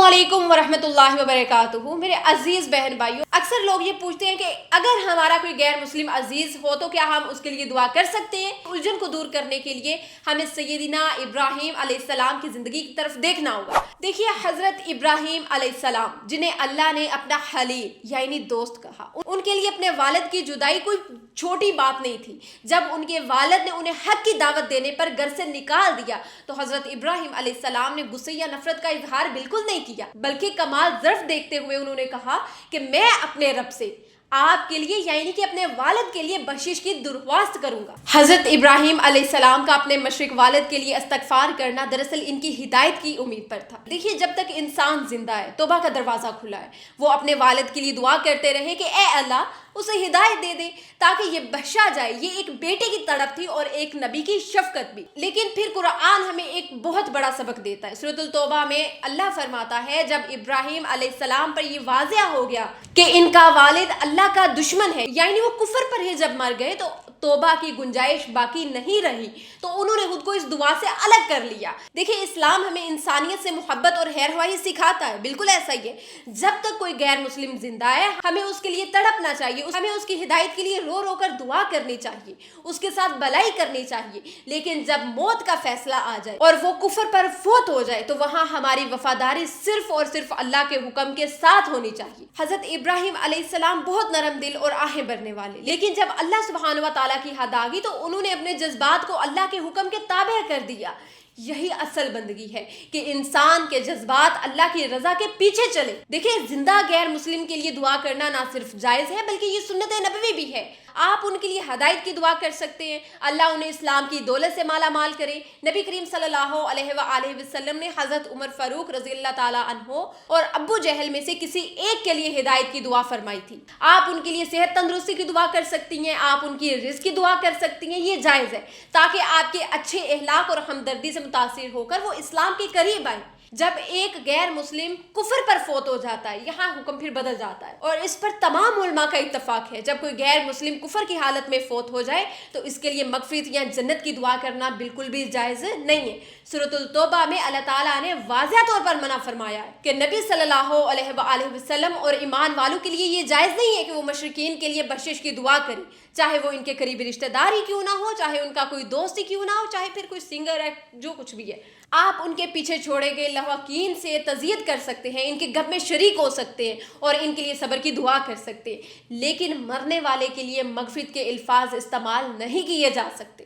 अस्सलामुअलैकुम वरहमतुल्लाहि वबरकातुहू। मेरे अजीज बहन भाइयों, अक्सर लोग ये पूछते हैं कि अगर हमारा कोई गैर मुस्लिम अजीज हो तो क्या हम उसके लिए दुआ कर सकते हैं। उलझन को दूर करने के लिए हमें सैयदना इब्राहीम अलैहिस्सलाम की जिंदगी की तरफ देखना होगा। देखिए, हजरत इब्राहीम अलैहिस्सलाम, जिन्हें अल्लाह ने अपना खलील यानी दोस्त कहा, उनके लिए अपने वालिद की जुदाई कोई छोटी बात नहीं थी। जब उनके वालिद ने उन्हें हक की दावत देने पर घर से निकाल दिया तो हजरत इब्राहीम अलैहिस्सलाम ने गुस्से या नफरत का इजहार बिल्कुल नहीं किया, बल्कि कमाल ज़र्फ देखते हुए उन्होंने कहा कि मैं अपने रब से आपके लिए यानी कि अपने वालिद के लिए बख्शिश की दुर्ख्वास्त करूंगा। हजरत इब्राहीम अलैहिस्सलाम का अपने मशरिक वालिद के लिए इस्तगफार करना दरअसल इनकी हिदायत की उम्मीद पर था। देखिए, जब तक इंसान जिंदा है, तौबा का दरवाजा खुला है, वो अपने वालिद के लिए दुआ करते रहे कि ए अल्लाह उसे हिदायत दे दे ताकि ये बख्शा जाए। ये एक बेटे की तड़प थी और एक नबी की शफकत भी। लेकिन फिर कुरान हमें एक बहुत बड़ा सबक देता है। सूरतुल तौबा में अल्लाह फरमाता है, जब इब्राहीम अलैहिस्सलाम पर ये वाज़िया हो गया कि इनका वालिद अल्लाह का दुश्मन है, यानी वो कुफर पर ही जब मर गए तो तौबा की गुंजाइश बाकी नहीं रही, तो उन्होंने खुद को इस दुआ से अलग कर लिया। देखिए, इस्लाम हमें इंसानियत से मोहब्बत और खैरख्वाही सिखाता है। बिल्कुल ऐसा ही है। जब तक कोई गैर मुस्लिम जिंदा है, हमें उसके लिए तड़पना चाहिए, हमें उसकी हिदायत के लिए रो रो कर दुआ करनी चाहिए, उसके साथ भलाई करनी चाहिए। लेकिन जब मौत का फैसला आ जाए और वो कुफर पर फोत हो जाए तो वहां हमारी वफादारी सिर्फ और सिर्फ अल्लाह के हुक्म के साथ होनी चाहिए। हजरत इब्राहीम अलैहिस्सलाम बहुत नरम दिल और आहें भरने वाले, लेकिन जब अल्लाह सुब्हानहू व तआला की हद आ गई तो उन्होंने अपने जज्बात को अल्लाह के हुक्म के ताबे कर दिया। यही असल बंदगी है कि इंसान के जज्बात अल्लाह की रजा के पीछे चले। देखिए, जिंदा गैर मुस्लिम के लिए दुआ करना ना सिर्फ जायज है बल्कि ये सुन्नत नबवी भी है। आप उनके लिए हदायत की दुआ कर सकते हैं, अल्लाह उन्हें इस्लाम की दौलत से माला माल करे। नबी करीम सल्लल्लाहु अलैहि वसल्लम ने हजरत उमर फारूक रज़ियल्लाहु ताला अन्हो और अब्बू जहल में से किसी एक के लिए हिदायत की दुआ फरमाई थी। आप उनके लिए सेहत तंदुरुस्ती की दुआ कर सकती हैं, आप उनकी रिज़्क की दुआ कर सकती हैं। ये जायज़ है ताकि आपके अच्छे अहलाक और हमदर्दी से मुतासिर होकर वो इस्लाम के करीब आए। जब एक गैर मुस्लिम कुफर पर फोत हो जाता है, यहाँ हुक्म फिर बदल जाता है और इस पर तमाम उलमा का इत्तफाक है। जब कोई गैर मुस्लिम कुफर की हालत में फोत हो जाए तो इसके लिए मगफिरत या जन्नत की दुआ करना बिल्कुल भी जायज़ नहीं है। सूरतुल तौबा में अल्लाह ताला ने वाज़िया तौर पर मना फरमाया है कि नबी सल्लल्लाहु अलैहि वसल्लम और ईमान वालों के लिए ये जायज़ नहीं है कि वो मुशरिकीन के लिए बख्शिश की दुआ करें, चाहे वो इनके करीबी रिश्तेदार ही क्यों ना हो, चाहे उनका कोई दोस्त ही क्यों ना हो, चाहे फिर कोई सिंगर है, जो कुछ भी है। आप उनके पीछे छोड़े गए लवाकीन से तज़ियत कर सकते हैं, इनके गम में शरीक हो सकते हैं और इनके लिए सब्र की दुआ कर सकते हैं, लेकिन मरने वाले के लिए मगफिरत के अल्फाज इस्तेमाल नहीं किए जा सकते।